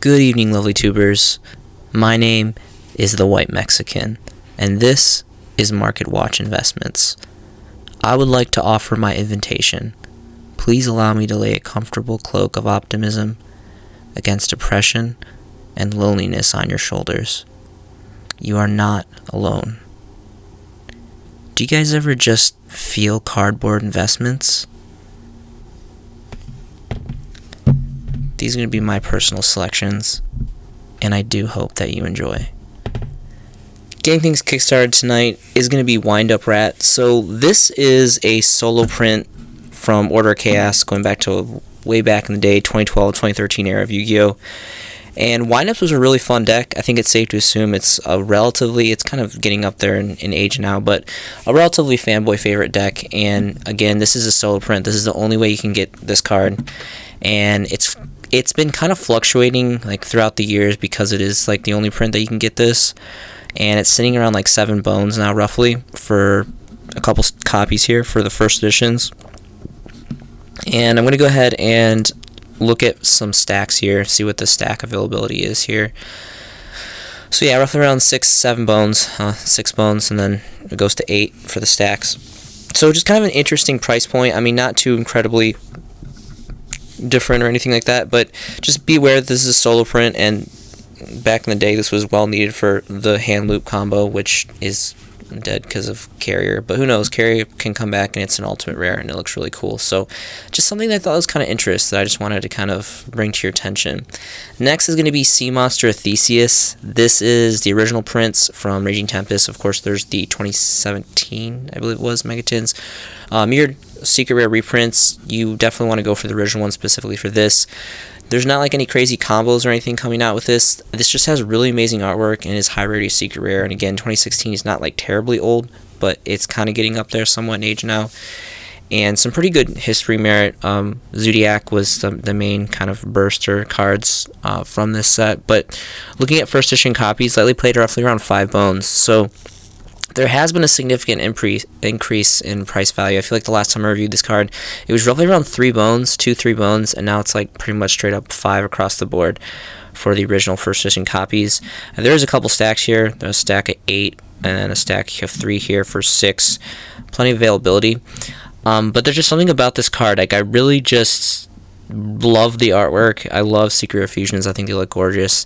Good evening, lovely tubers. My name is the White Mexican, and this is Market Watch Investments. I would like to offer my invitation. Please allow me to lay a comfortable cloak of optimism against depression and loneliness on your shoulders. You are not alone. Do you guys ever just feel cardboard investments? These are going to be my personal selections, and I do hope that you enjoy. Getting things kickstarted tonight is going to be Wind Up Rat. So this is a solo print from Order of Chaos, going back to way back in the day, 2012, 2013 era of Yu-Gi-Oh! And Wind Ups was a really fun deck. I think it's safe to assume it's kind of getting up there in age now, but a relatively fanboy favorite deck. And again, this is a solo print. This is the only way you can get this card. And it's been kind of fluctuating like throughout the years because it is like the only print that you can get this, and it's sitting around like 7 bones now roughly for a couple copies here for the first editions. And I'm going to go ahead and look at some stacks here, see what the stack availability is here. So yeah, roughly around 6 bones, 6 bones, and then it goes to 8 for the stacks. So just kind of an interesting price point. I mean, not too incredibly different or anything like that, but just be aware that this is a solo print, and back in the day this was well needed for the hand loop combo, which is dead because of Carrier, but who knows, Carrier can come back and it's an ultimate rare and it looks really cool. So just something that I thought was kind of interesting that I just wanted to kind of bring to your attention. Next is going to be Sea Monster Theseus. This is the original prints from Raging Tempest. Of course, there's the 2017, I believe it was, Megatons. Mirrored secret rare reprints. You definitely want to go for the original one specifically for this. There's not like any crazy combos or anything coming out with this. This just has really amazing artwork and is high rarity secret rare. And again, 2016 is not like terribly old, but it's kind of getting up there somewhat in age now. And some pretty good history merit. Zodiac was the main kind of burster cards from this set. But looking at first edition copies, lightly played roughly around 5 bones. So there has been a significant increase in price value. I feel like the last time I reviewed this card, it was roughly around 3 bones, 3 bones, and now it's like pretty much straight up 5 across the board for the original first edition copies. And there's a couple stacks here. There's a stack of 8 and then a stack of 3 here for 6. Plenty of availability. But there's just something about this card. Like, I really just love the artwork. I love Secret Rare Fusions. I think they look gorgeous.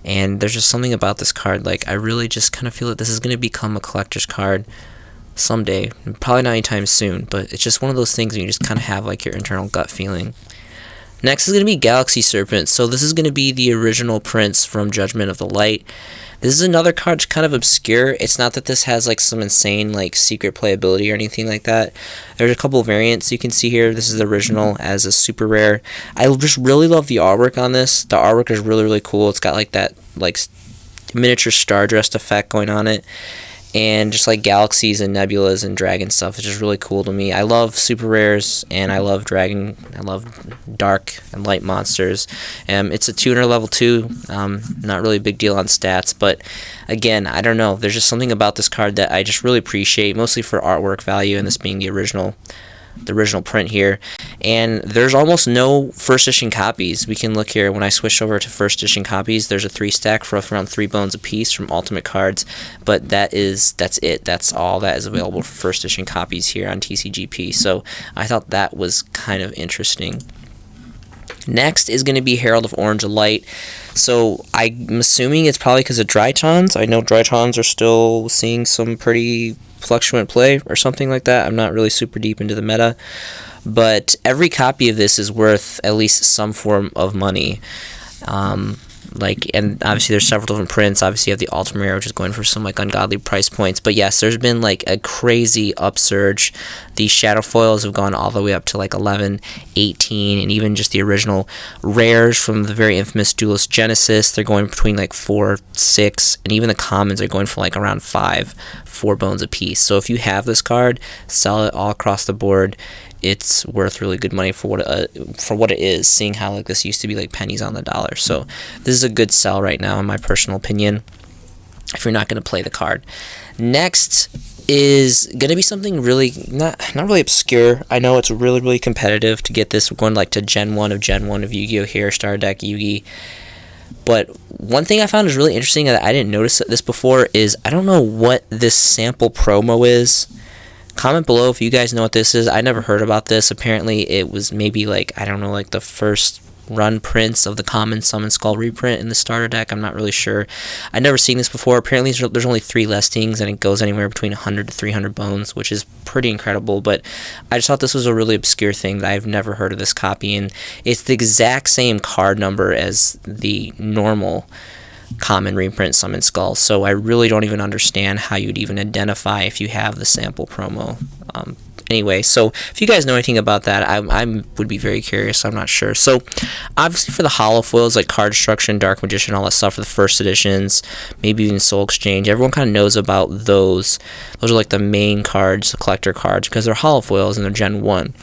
And there's just something about this card, like, I really just kind of feel that this is going to become a collector's card someday. Probably not anytime soon, but it's just one of those things where you just kind of have, like, your internal gut feeling. Next is going to be Galaxy Serpent. So this is going to be the original prints from Judgment of the Light. This is another card that's kind of obscure. It's not that this has like some insane like secret playability or anything like that. There's a couple of variants you can see here. This is the original as a super rare. I just really love the artwork on this. The artwork is really, really cool. It's got like that like miniature Stardust effect going on it. And just like galaxies and nebulas and dragon stuff is just really cool to me. I love super rares, and I love dragon. I love dark and light monsters. It's a tuner level 2. Not really a big deal on stats, but again, I don't know. There's just something about this card that I just really appreciate, mostly for artwork value, and this being the original print here. And there's almost no first edition copies. We can look here. When I switch over to first edition copies, there's a 3 stack for around 3 bones a piece from Ultimate Cards, but that's it. That's all that is available for first edition copies here on TCGP. So I thought that was kind of interesting. Next is going to be Herald of Orange Light. So I'm assuming it's probably because of Drytons. I know Drytons are still seeing some pretty fluctuant play or something like that. I'm not really super deep into the meta, but every copy of this is worth at least some form of money. And obviously there's several different prints. Obviously you have the Ultimate Rare, which is going for some like ungodly price points, but yes, there's been like a crazy upsurge. The shadow foils have gone all the way up to like 11, 18, and even just the original rares from the very infamous Duelist Genesis, they're going between like 4, 6, and even the commons are going for like around 4 bones a piece. So if you have this card, sell it all across the board. It's worth really good money for what it is, seeing how like this used to be like pennies on the dollar. So this is a good sell right now, in my personal opinion, if you're not going to play the card. Next is going to be something really not really obscure. I know it's really, really competitive to get this. We're going like to Gen 1 of Yu-Gi-Oh! Here, Star Deck Yugi. But one thing I found is really interesting that I didn't notice this before is I don't know what this sample promo is. Comment below if you guys know what this is. I never heard about this. Apparently it was maybe like, I don't know, like the first run prints of the common Summon Skull reprint in the starter deck. I'm not really sure. I've never seen this before. Apparently there's only 3 listings and it goes anywhere between 100 to 300 bones, which is pretty incredible. But I just thought this was a really obscure thing that I've never heard of this copy, and it's the exact same card number as the normal common reprint Summon Skull. So I really don't even understand how you'd even identify if you have the sample promo. Anyway, so if you guys know anything about that, I would be very curious. I'm not sure. So obviously for the holo foils like Card Destruction, Dark Magician, all that stuff for the first editions, maybe even Soul Exchange, everyone kind of knows about those. Those are like the main cards, the collector cards, because they're holo foils and they're Gen 1.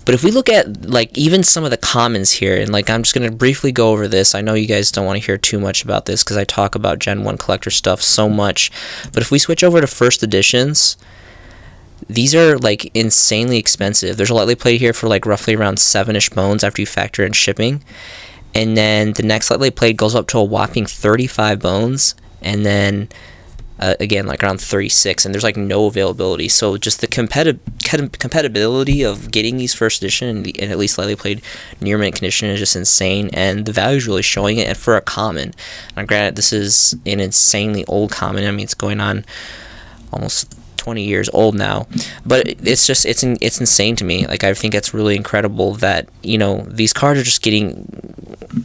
But if we look at like even some of the commons here, and like I'm just going to briefly go over this. I know you guys don't want to hear too much about this because I talk about Gen 1 collector stuff so much. But if we switch over to first editions, these are like insanely expensive. There's a lightly played here for like roughly around 7-ish bones after you factor in shipping. And then the next lightly played goes up to a whopping 35 bones. And then again, like around 36, and there's like no availability. So just the compatibility of getting these first edition and at least lightly played near mint condition is just insane, and the value is really showing it. And for a common, now granted this is an insanely old common. I mean, it's going on almost 20 years old now, but it's just it's insane to me. Like I think it's really incredible that, you know, these cards are just getting,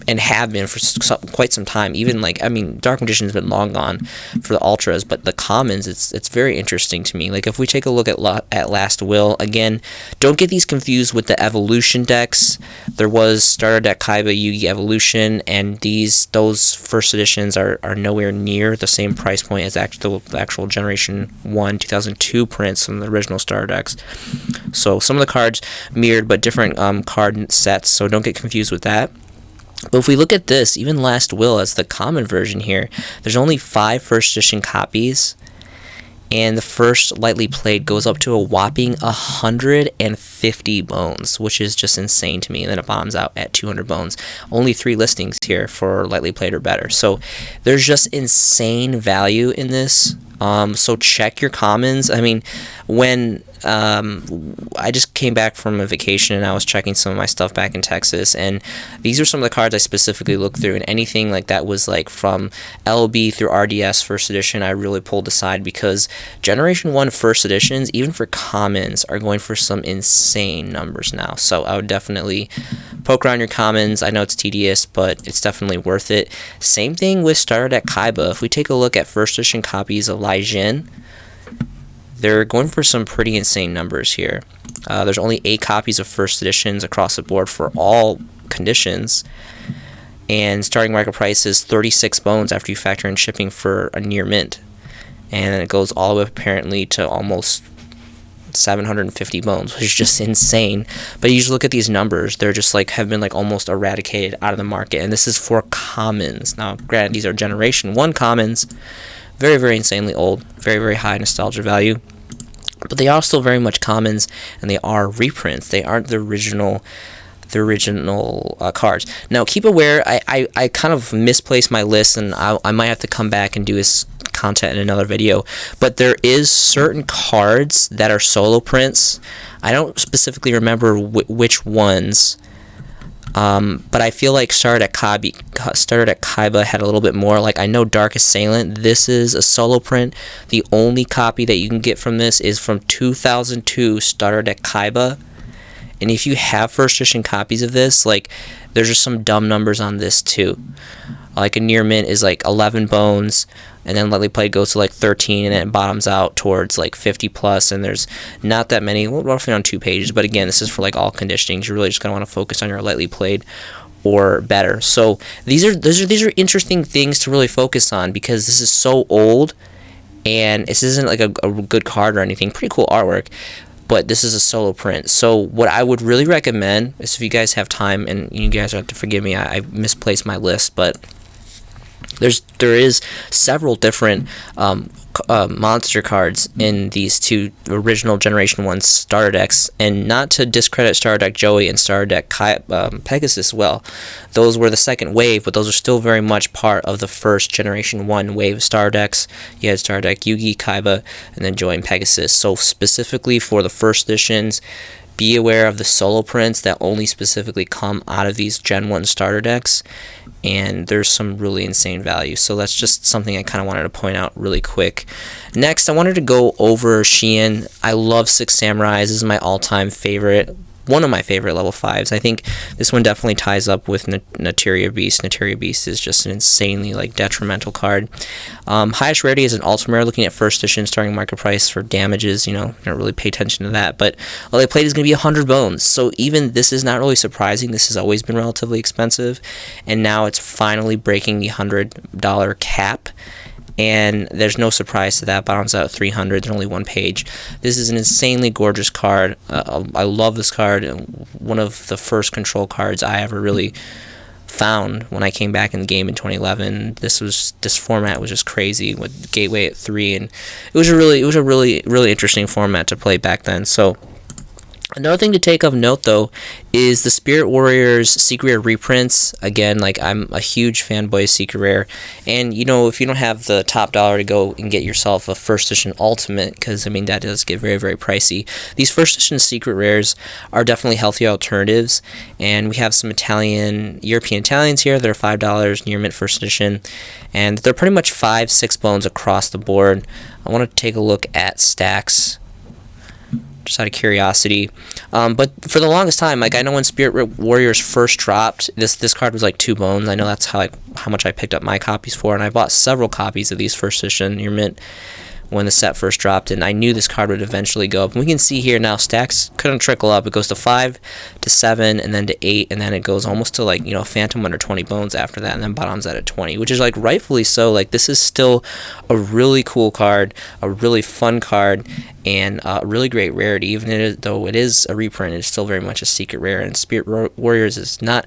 and have been for quite some time. Even like, I mean, Dark Magician's been long gone for the ultras, but the commons, it's very interesting to me. Like if we take a look at Last Will, again, don't get these confused with the evolution decks. There was starter deck Kaiba Yugi Evolution, and those first editions are nowhere near the same price point as the actual Generation 1 2002 prints from the original starter decks. So some of the cards mirrored but different card sets, so don't get confused with that. But if we look at this, even Last Will as the common version here, there's only 5 first edition copies, and the first lightly played goes up to a whopping 150 bones, which is just insane to me. And then it bottoms out at 200 bones. Only 3 listings here for lightly played or better. So there's just insane value in this. So check your commons. I mean, when I just came back from a vacation and I was checking some of my stuff back in Texas, and these are some of the cards I specifically looked through, and anything like that was like from LB through RDS first edition I really pulled aside, because Generation 1 first editions, even for commons, are going for some insane numbers now. So I would definitely poke around your commons. I know it's tedious, but it's definitely worth it. Same thing with starter deck Kaiba. If we take a look at first edition copies of Lai Jin, they're going for some pretty insane numbers here. There's only 8 copies of first editions across the board for all conditions, and starting market price is 36 bones after you factor in shipping for a near mint, and then it goes all the way apparently to almost 750 bones, which is just insane. But you just look at these numbers, they're just like have been like almost eradicated out of the market, and this is for commons. Now granted, these are Generation 1 commons, very, very insanely old, very, very high nostalgia value, but they are still very much commons, and they are reprints. They aren't the original cards. Now keep aware, I kind of misplaced my list, and I might have to come back and do this content in another video, but there is certain cards that are solo prints. I don't specifically remember which ones, but I feel like started at Kaiba had a little bit more. Like I know Dark Assailant, this is a solo print. The only copy that you can get from this is from 2002 started at Kaiba. And if you have first edition copies of this, like there's just some dumb numbers on this too. Like a near mint is like 11 bones, and then lightly played goes to like 13, and then it bottoms out towards like 50 plus, and there's not that many, well, roughly on 2 pages. But again, this is for like all conditionings. You're really just gonna want to focus on your lightly played or better. So these are interesting things to really focus on, because this is so old, and this isn't like a good card or anything. Pretty cool artwork, but this is a solo print. So what I would really recommend is, if you guys have time, and you guys have to forgive me, I misplaced my list, but there is several different monster cards in these two original Generation 1 starter decks, and not to discredit Starter Deck Joey and Starter Deck Pegasus as well. Those were the second wave, but those are still very much part of the first Generation 1 wave of starter decks. You had Starter Deck Yugi, Kaiba, and then Joey and Pegasus. So specifically for the first editions, be aware of the solo prints that only specifically come out of these Gen 1 starter decks, and there's some really insane value. So that's just something I kind of wanted to point out really quick. Next, I wanted to go over Shein. I love Six Samurais. This is my all-time favorite, one of my favorite level 5s. I think this one definitely ties up with Naturia Beast. Naturia Beast is just an insanely detrimental card. Highest rarity is an ultimate rare. Looking at first edition starting market price for damages, don't really pay attention to that. But all they played is going to be 100 bones. So even this is not really surprising. This has always been relatively expensive, and now it's finally breaking the $100 cap. And there's no surprise to that. Bottoms out at 300. There's only one page. This is an insanely gorgeous card. I love this card. One of the first control cards I ever really found when I came back in the game in 2011. This format was just crazy with Gateway at 3, and it was a really interesting format to play back then. So another thing to take of note, though, is the Spirit Warriors Secret Rare reprints. Again, I'm a huge fanboy of Secret Rare, and if you don't have the top dollar to go and get yourself a first edition Ultimate, because that does get very, very pricey. These first edition Secret Rares are definitely healthy alternatives, and we have some European Italians here that are $5 near mint first edition, and they're pretty much 5-6 bones across the board. I want to take a look at stacks, just out of curiosity. But for the longest time, I know when Spirit Warriors first dropped, this card was 2 bones. I know that's how much I picked up my copies for, and I bought several copies of these first edition near mint when the set first dropped, and I knew this card would eventually go up. And we can see here now stacks couldn't trickle up. It goes to 5 to 7 and then to 8, and then it goes almost to Phantom under 20 bones after that, and then bottoms out at 20, which is rightfully so. This is still a really cool card, a really fun card, and a really great rarity. Even though it is a reprint, it's still very much a secret rare. And Spirit Warriors is not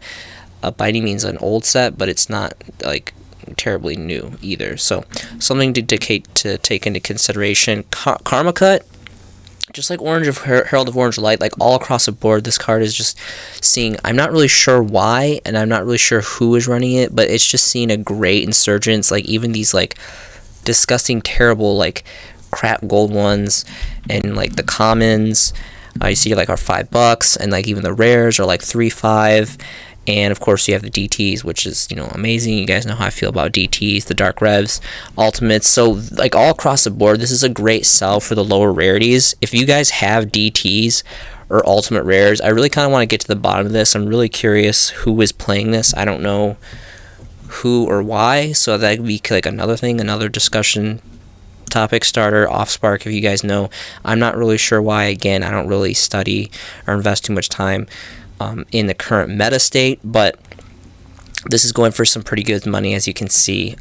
by any means an old set, but it's not terribly new either. So something to take into consideration. Karma Cut, just like Herald of Orange Light, all across the board, this card is just seeing, I'm not really sure why, and I'm not really sure who is running it, but it's just seeing a great insurgence. Even these disgusting, terrible crap gold ones, and the commons you see are $5, and even the rares are $3-5. And of course you have the DTs, which is amazing. You guys know how I feel about DTs, the Dark Revs, Ultimates. So all across the board, this is a great sell for the lower rarities. If you guys have DTs or Ultimate Rares, I really kind of want to get to the bottom of this. I'm really curious who is playing this. I don't know who or why, so that would be another thing, another discussion topic starter off Spark if you guys know. I'm not really sure why. Again, I don't really study or invest too much time in the current meta state, but this is going for some pretty good money, as you can see.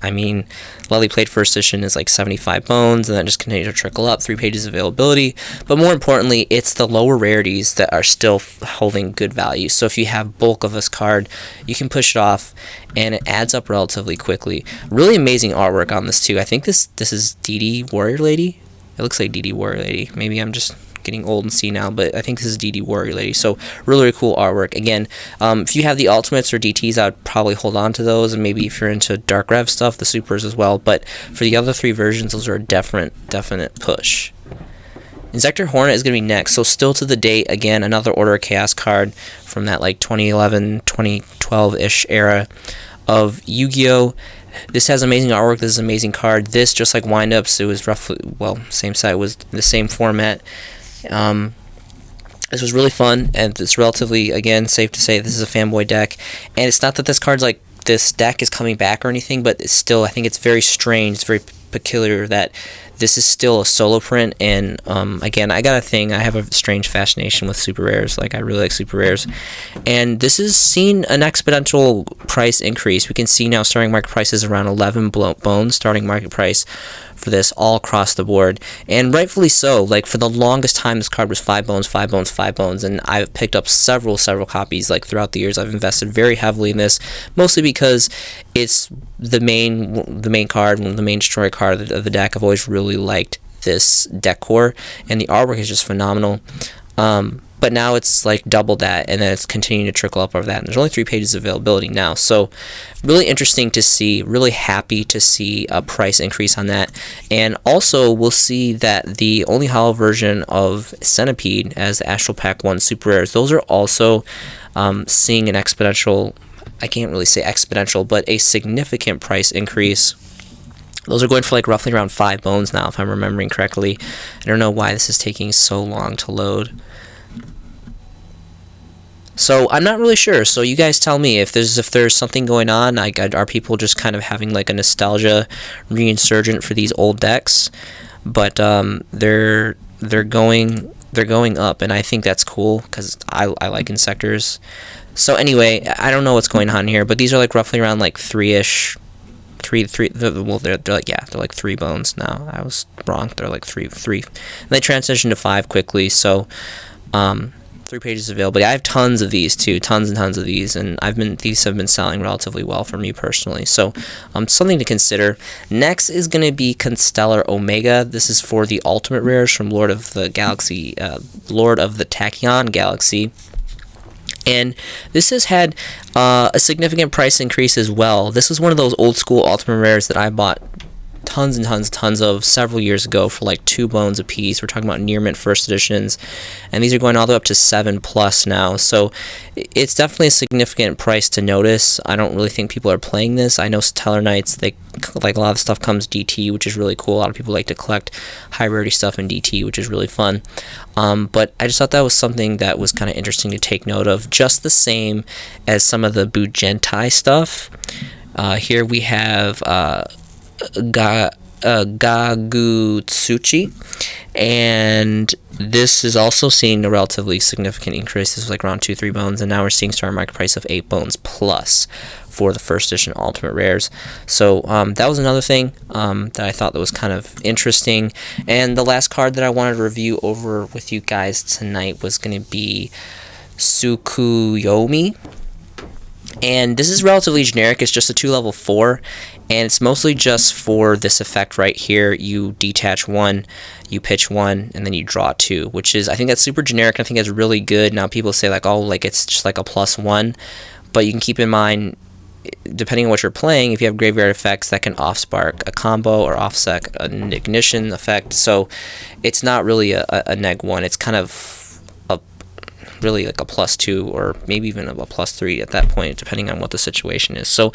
Lely played first edition is 75 bones, and then just continue to trickle up, 3 pages of availability. But more importantly, it's the lower rarities that are still holding good value. So if you have bulk of this card, you can push it off, and it adds up relatively quickly. Really amazing artwork on this too. I think this is DD Warrior Lady. It looks like DD Warrior Lady. Maybe I'm just getting old and see now, but I think this is DD Warrior Lady. So really cool artwork. Again, if you have the Ultimates or DTs, I would probably hold on to those, and maybe if you're into Dark Rev stuff, the Supers as well. But for the other 3 versions, those are a definite push. Inzektor Hornet is going to be next. So still to the date, again, another Order of Chaos card from that 2011, 2012-ish era of Yu-Gi-Oh! This has amazing artwork. This is an amazing card. This, just like Wind-Ups, it was roughly, same side, was the same format. This was really fun, and it's relatively, again, safe to say this is a fanboy deck. And it's not that this deck is coming back or anything, but it's still, I think it's very strange, it's very peculiar that this is still a solo print. And again, I have a strange fascination with super rares. I really like super rares, and this has seen an exponential price increase. We can see now starting market price is around 11 bones, starting market price for this all across the board, and rightfully so. Like, for the longest time, this card was 5 bones, 5 bones, 5 bones, and I've picked up several copies. Like, throughout the years, I've invested very heavily in this, mostly because it's the main card, the main destroy card of the deck. I've always really liked this deck core, and the artwork is just phenomenal. But now it's like double that, and then it's continuing to trickle up over that. And there's only 3 pages of availability now, so really interesting to see. Really happy to see a price increase on that. And also, we'll see that the only hollow version of Centipede as the Astral Pack 1 Super Rares, those are also seeing an exponential, I can't really say exponential, but a significant price increase. Those are going for like roughly around 5 bones now, if I'm remembering correctly. I don't know why this is taking so long to load. So I'm not really sure. So you guys tell me if there's something going on. Like, are people just kind of having like a nostalgia reinsurgent for these old decks? But they're going up, and I think that's cool because I like Insectors. So anyway, I don't know what's going on here, but these are like roughly around like 3-ish. Well, they're like 3 bones now. I was wrong. They're like 3. And they transition to 5 quickly. So 3 pages available. I have tons of these too, tons and tons of these, and these have been selling relatively well for me personally. So something to consider. Next is going to be Constellar Omega. This is for the ultimate rares from Lord of the Tachyon Galaxy. And this has had a significant price increase as well. This is one of those old school ultimate rares that I bought tons and tons of several years ago for like 2 bones a piece. We're talking about near mint first editions, and these are going all the way up to 7+ now. So it's definitely a significant price to notice. I don't really think people are playing this. I know Stellar Knights, they like a lot of the stuff comes DT, which is really cool. A lot of people like to collect high rarity stuff in DT, which is really fun. But I just thought that was something that was kind of interesting to take note of, just the same as some of the Bugentai stuff. Here we have Gagutsuchi, and this is also seeing a relatively significant increase. This was like around 2-3 bones, and now we're seeing starting market price of 8 bones plus for the first edition ultimate rares. So that was another thing that I thought that was kind of interesting. And the last card that I wanted to review over with you guys tonight was going to be Tsukuyomi. And this is relatively generic. It's just a 2-level 4, and it's mostly just for this effect right here. You detach 1, you pitch 1, and then you draw 2, which is, I think that's super generic. I think it's really good. Now people say like, oh, like it's just like a +1, but you can keep in mind, depending on what you're playing, if you have graveyard effects, that can off-spark a combo or offset an ignition effect. So it's not really a neg 1. It's kind of really like a +2 or maybe even a +3 at that point, depending on what the situation is. So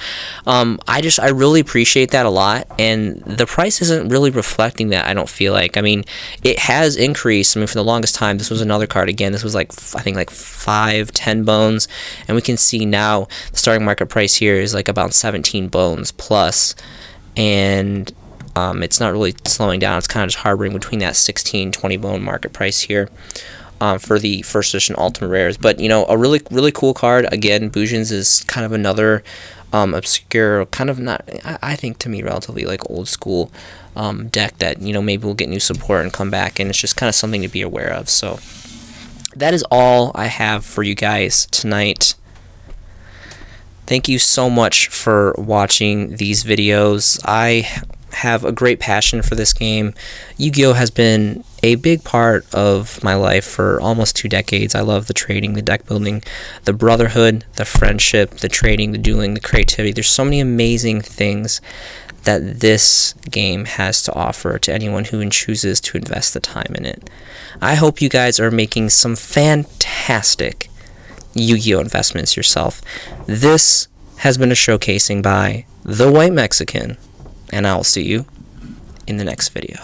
I really appreciate that a lot, and the price isn't really reflecting that, I don't feel like. I mean, it has increased. I mean, for the longest time, this was another card. Again, this was like, I think like 5-10 bones, and we can see now the starting market price here is like about 17 bones plus, and it's not really slowing down. It's kind of just harboring between that 16-20 bone market price here. For the first edition ultimate rares. But you know, a really cool card. Again, Bujins is kind of another obscure, kind of not, I think to me, relatively like old school deck that, you know, maybe will get new support and come back, and it's just kind of something to be aware of. So that is all I have for you guys tonight. Thank you so much for watching these videos. I have a great passion for this game. Yu-Gi-Oh! Has been a big part of my life for almost 2 decades. I love the trading, the deck building, the brotherhood, the friendship, the trading, the dueling, the creativity. There's so many amazing things that this game has to offer to anyone who chooses to invest the time in it. I hope you guys are making some fantastic Yu-Gi-Oh! Investments yourself. This has been a showcasing by The White Mexican, and I will see you in the next video.